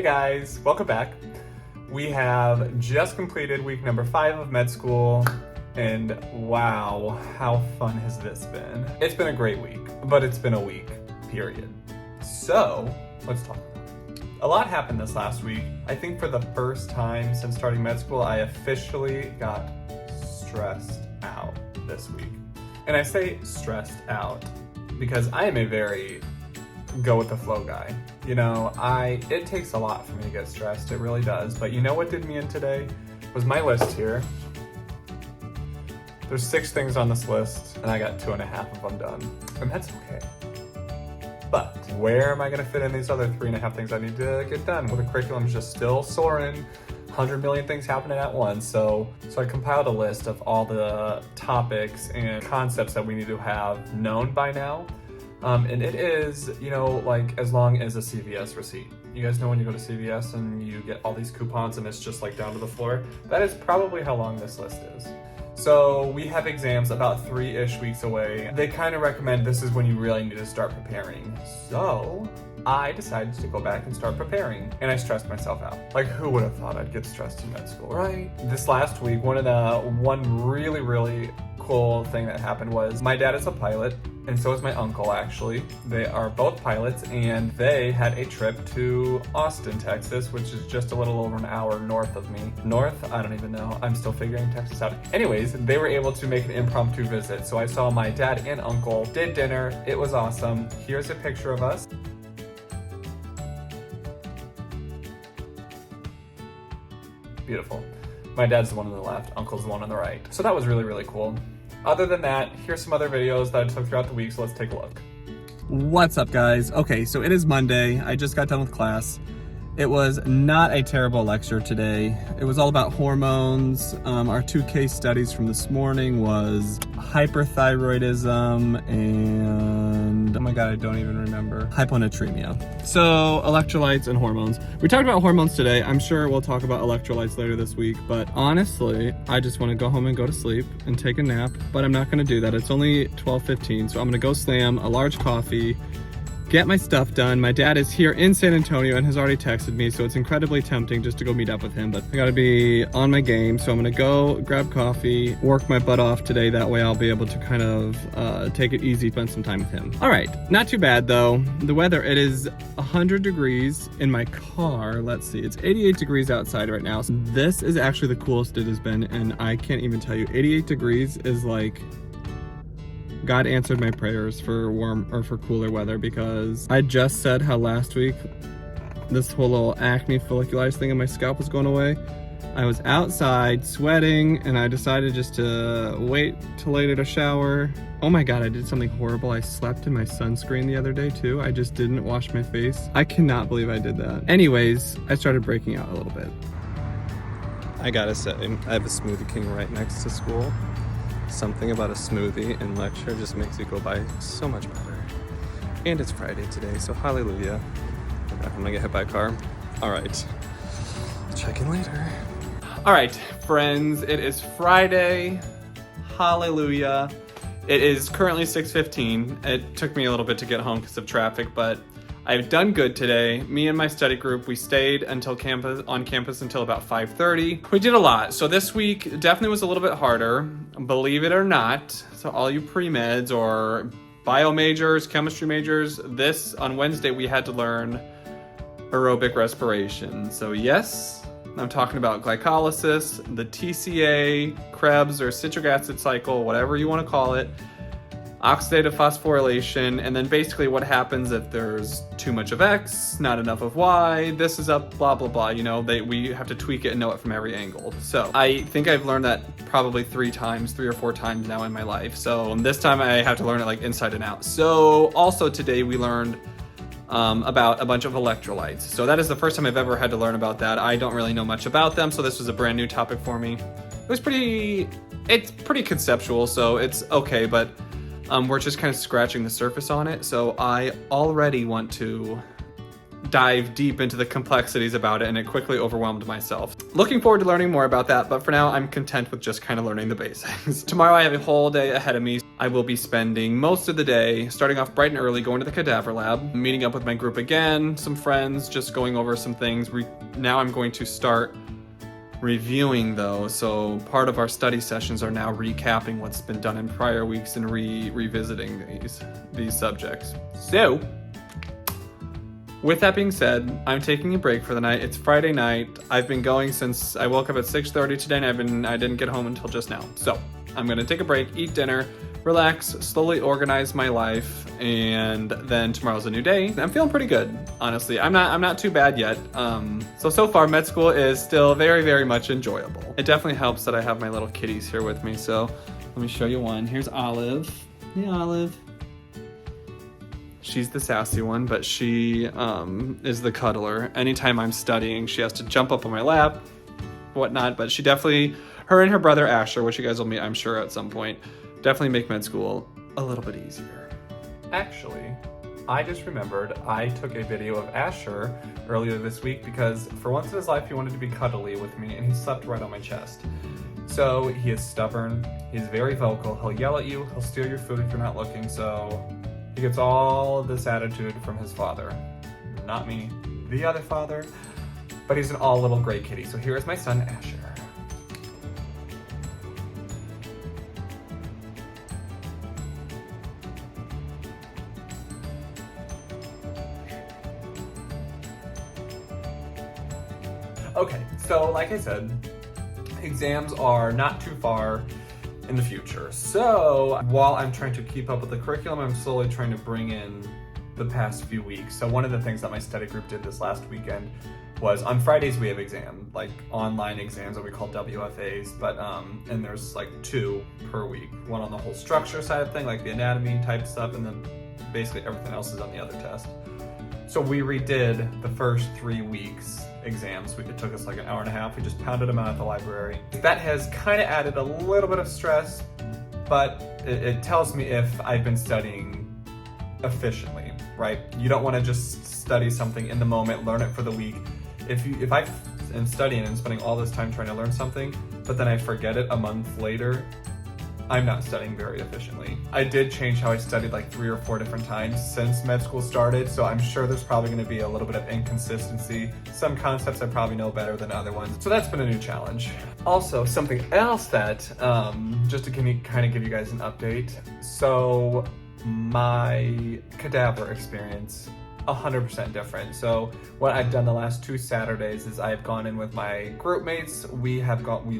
guys, welcome back. We have just completed week number 5 of med school, and wow, how fun has this been? It's been a great week, but it's been a week, period. So, let's talk about it. A lot happened this last week. I think for the first time since starting med school, I officially got stressed out this week. And I say stressed out because I am a very go with the flow guy. You know, it takes a lot for me to get stressed, it really does. But you know what did me in today? Was my list here. There's 6 things on this list, and I got 2.5 of them done. And that's okay. But where am I gonna fit in these other 3.5 things I need to get done? Well, the curriculum's just still soaring, 100 million things happening at once. So I compiled a list of all the topics and concepts that we need to have known by now. And it is, you know, like as long as a CVS receipt. You guys know when you go to CVS and you get all these coupons and it's just like down to the floor? That is probably how long this list is. So we have exams about 3-ish weeks away. They kind of recommend this is when you really need to start preparing. So I decided to go back and start preparing, and I stressed myself out. Like, who would have thought I'd get stressed in med school, right? This last week, one really cool thing that happened was my dad is a pilot, and so is my uncle, actually. They are both pilots, and they had a trip to Austin, Texas, which is just a little over an hour north of me. North? I don't even know. I'm still figuring Texas out. Anyways, they were able to make an impromptu visit. So I saw my dad and uncle, did dinner. It was awesome. Here's a picture of us. Beautiful. My dad's the one on the left, uncle's the one on the right. So that was really cool. Other than that, here's some other videos that I took throughout the week, so let's take a look. What's up, guys? Okay, so it is Monday. I just got done with class. It was not a terrible lecture today. It was all about hormones. Our 2 case studies from this morning was hyperthyroidism and, oh my God, I don't even remember, hyponatremia. So electrolytes and hormones. We talked about hormones today. I'm sure we'll talk about electrolytes later this week, but honestly, I just want to go home and go to sleep and take a nap, but I'm not going to do that. It's only 12:15, so I'm going to go slam a large coffee, get my stuff done. My dad is here in San Antonio and has already texted me, so it's incredibly tempting just to go meet up with him, but I gotta be on my game, so I'm gonna go grab coffee, work my butt off today. That way I'll be able to kind of take it easy, spend some time with him. All right, not too bad though. The weather, it is 100 degrees in my car. Let's see, it's 88 degrees outside right now. So this is actually the coolest it has been, and I can't even tell you, 88 degrees is like, God answered my prayers for warm or for cooler weather, because I just said how last week this whole little acne folliculitis thing in my scalp was going away. I was outside sweating and I decided just to wait till later to shower. Oh my God, I did something horrible. I slept in my sunscreen the other day too. I just didn't wash my face. I cannot believe I did that. Anyways, I started breaking out a little bit. I gotta say, I have a Smoothie King right next to school. Something about a smoothie in lecture just makes it go by so much better. And it's Friday today, so hallelujah. Okay, I'm gonna get hit by a car. All right, check in later. All right, friends, it is Friday. Hallelujah. It is currently 6:15. It took me a little bit to get home because of traffic, but I've done good today. Me and my study group, we stayed until on campus until about 5:30. We did a lot. So this week definitely was a little bit harder, believe it or not. So all you pre-meds or bio majors, chemistry majors, on Wednesday we had to learn aerobic respiration. So yes, I'm talking about glycolysis, the TCA, Krebs or citric acid cycle, whatever you want to call it, oxidative phosphorylation, and then basically what happens if there's too much of X, not enough of Y, this is up, blah, blah, blah. You know, we have to tweak it and know it from every angle. So I think I've learned that probably 3 or 4 times now in my life. So this time I have to learn it like inside and out. So also today we learned about a bunch of electrolytes. So that is the first time I've ever had to learn about that. I don't really know much about them, so this was a brand new topic for me. It's pretty conceptual, so it's okay, but we're just kind of scratching the surface on it. So I already want to dive deep into the complexities about it, and it quickly overwhelmed myself. Looking forward to learning more about that, but for now I'm content with just kind of learning the basics. Tomorrow I have a whole day ahead of me. I will be spending most of the day starting off bright and early, going to the cadaver lab, meeting up with my group again, some friends, just going over some things. Now I'm going to start reviewing though, so part of our study sessions are now recapping what's been done in prior weeks and revisiting these subjects. So, with that being said, I'm taking a break for the night. It's Friday night. I've been going since I woke up at 6:30 today, and I didn't get home until just now. So, I'm gonna take a break, eat dinner, relax, slowly organize my life, and then tomorrow's a new day. I'm feeling pretty good, honestly. I'm not too bad yet. So far med school is still very, very much enjoyable. It definitely helps that I have my little kitties here with me. So let me show you one. Here's Olive. Hey, Olive. She's the sassy one, but she is the cuddler. Anytime I'm studying, she has to jump up on my lap, whatnot, but she definitely, her and her brother Asher, which you guys will meet, I'm sure, at some point, definitely make med school a little bit easier. Actually, I just remembered I took a video of Asher earlier this week because for once in his life he wanted to be cuddly with me and he slept right on my chest. So he is stubborn, he's very vocal, he'll yell at you, he'll steal your food if you're not looking, so he gets all of this attitude from his father. Not me, the other father, but he's an all little gray kitty. So here is my son Asher. Okay, so like I said, exams are not too far in the future. So while I'm trying to keep up with the curriculum, I'm slowly trying to bring in the past few weeks. So one of the things that my study group did this last weekend was on Fridays we have like online exams that we call WFAs, but and there's like 2 per week. One on the whole structure side of thing, like the anatomy type stuff, and then basically everything else is on the other test. So we redid the first 3 weeks exams. It took us like an hour and a half. We just pounded them out at the library. That has kind of added a little bit of stress, but it tells me if I've been studying efficiently, right? You don't want to just study something in the moment, learn it for the week. If I am studying and spending all this time trying to learn something, but then I forget it a month later, I'm not studying very efficiently. I did change how I studied like 3 or 4 different times since med school started, so I'm sure there's probably going to be a little bit of inconsistency. Some concepts I probably know better than other ones, so that's been a new challenge. Also, something else that, just to kind of give you guys an update, so my cadaver experience, 100% different. So what I've done the last 2 Saturdays is I've gone in with my group mates. We've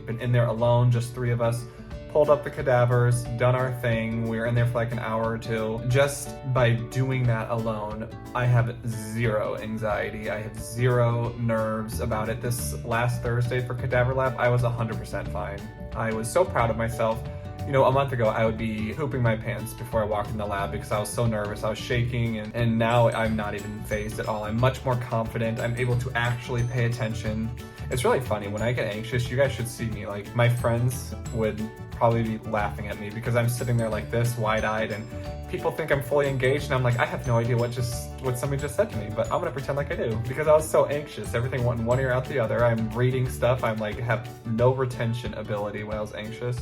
been in there alone, just 3 of us, pulled up the cadavers, done our thing. We were in there for like an hour or 2. Just by doing that alone, I have 0 anxiety. I have 0 nerves about it. This last Thursday for cadaver lab, I was 100% fine. I was so proud of myself. You know, a month ago, I would be pooping my pants before I walked in the lab because I was so nervous, I was shaking, and now I'm not even fazed at all. I'm much more confident. I'm able to actually pay attention. It's really funny, when I get anxious, you guys should see me. Like, my friends would probably be laughing at me because I'm sitting there like this, wide-eyed, and people think I'm fully engaged, and I'm like, I have no idea what somebody just said to me, but I'm gonna pretend like I do because I was so anxious. Everything went in one ear out the other. I'm reading stuff. I'm like, have no retention ability when I was anxious.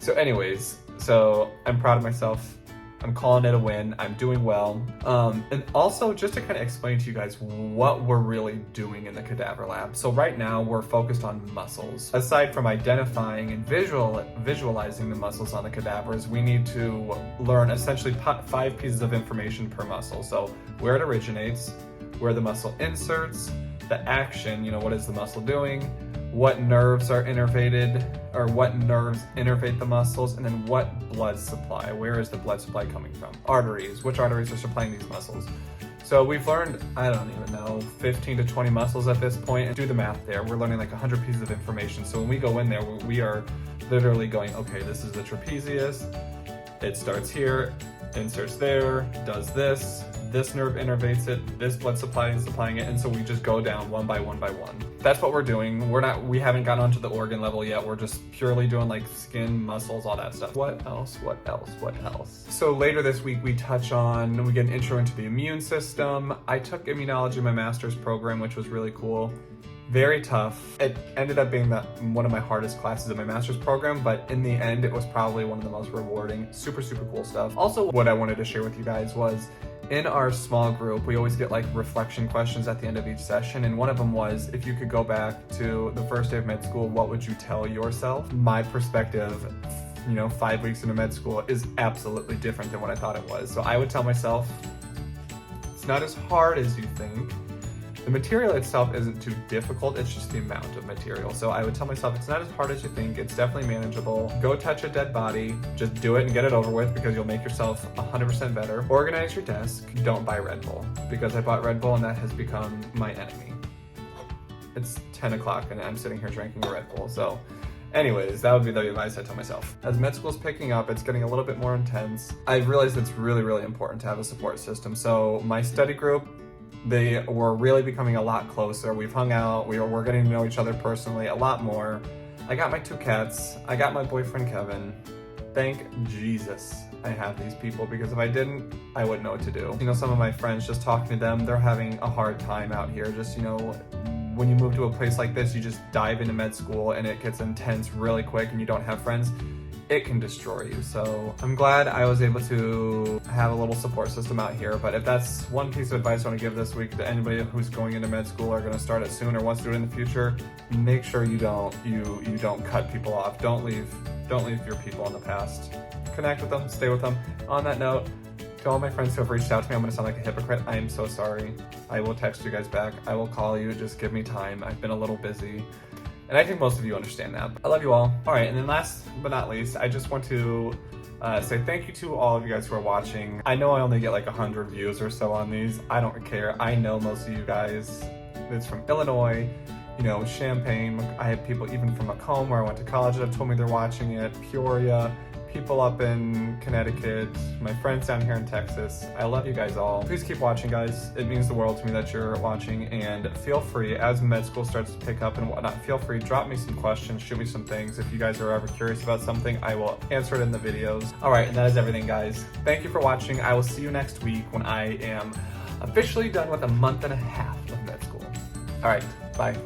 So anyways, so I'm proud of myself. I'm calling it a win. I'm doing well. And also just to kind of explain to you guys what we're really doing in the cadaver lab. So right now we're focused on muscles. Aside from identifying and visualizing the muscles on the cadavers, we need to learn essentially 5 pieces of information per muscle. So where it originates, where the muscle inserts, the action, you know, what is the muscle doing, what nerves are innervated, or what nerves innervate the muscles, and then what blood supply, where is the blood supply coming from? Arteries, which arteries are supplying these muscles? So we've learned, I don't even know, 15 to 20 muscles at this point, and do the math there. We're learning like 100 pieces of information. So when we go in there, we are literally going, okay, this is the trapezius, it starts here, inserts there, does this nerve innervates it, this blood supply is supplying it, and so we just go down one by one by one. That's what we're doing. We haven't gotten onto the organ level yet. We're just purely doing like skin, muscles, all that stuff. What else? So later this week we get an intro into the immune system. I took immunology in my master's program, which was really cool. Very tough. It ended up being one of my hardest classes in my master's program, but in the end, it was probably one of the most rewarding. Super, super cool stuff. Also, what I wanted to share with you guys was in our small group, we always get like reflection questions at the end of each session. And one of them was, if you could go back to the first day of med school, what would you tell yourself? My perspective, 5 weeks into med school is absolutely different than what I thought it was. So I would tell myself, it's not as hard as you think. The material itself isn't too difficult, it's just the amount of material. So I would tell myself, it's not as hard as you think, it's definitely manageable. Go touch a dead body, just do it and get it over with because you'll make yourself 100% better. Organize your desk, don't buy Red Bull, because I bought Red Bull and that has become my enemy. It's 10 o'clock and I'm sitting here drinking a Red Bull, so anyways, that would be the advice I tell myself. As med school's picking up, it's getting a little bit more intense. I've realized it's really, really important to have a support system. So my study group, they were really becoming a lot closer. We've hung out, we're getting to know each other personally a lot more. I got my 2 cats, I got my boyfriend Kevin. Thank Jesus I have these people, because if I didn't, I wouldn't know what to do. Some of my friends, just talking to them, they're having a hard time out here. Just, when you move to a place like this, you just dive into med school and it gets intense really quick and you don't have friends. It can destroy you. So I'm glad I was able to have a little support system out here. But if that's one piece of advice I want to give this week to anybody who's going into med school or going to start it soon or wants to do it in the future, make sure you don't cut people off. Don't leave your people in the past. Connect with them, stay with them. On that note, to all my friends who have reached out to me, I'm going to sound like a hypocrite. I am so sorry. I will text you guys back. I will call you. Just give me time. I've been a little busy. And I think most of you understand that. I love you all. All right, and then last but not least, I just want to say thank you to all of you guys who are watching. I know I only get like 100 views or so on these. I don't care. I know most of you guys. It's from Illinois, Champaign. I have people even from Macomb, where I went to college, that have told me they're watching it. Peoria. People up in Connecticut, my friends down here in Texas. I love you guys all. Please keep watching, guys. It means the world to me that you're watching, and feel free, as med school starts to pick up and whatnot, feel free, drop me some questions, shoot me some things. If you guys are ever curious about something, I will answer it in the videos. All right, and that is everything, guys. Thank you for watching. I will see you next week when I am officially done with a month and a half of med school. All right, bye.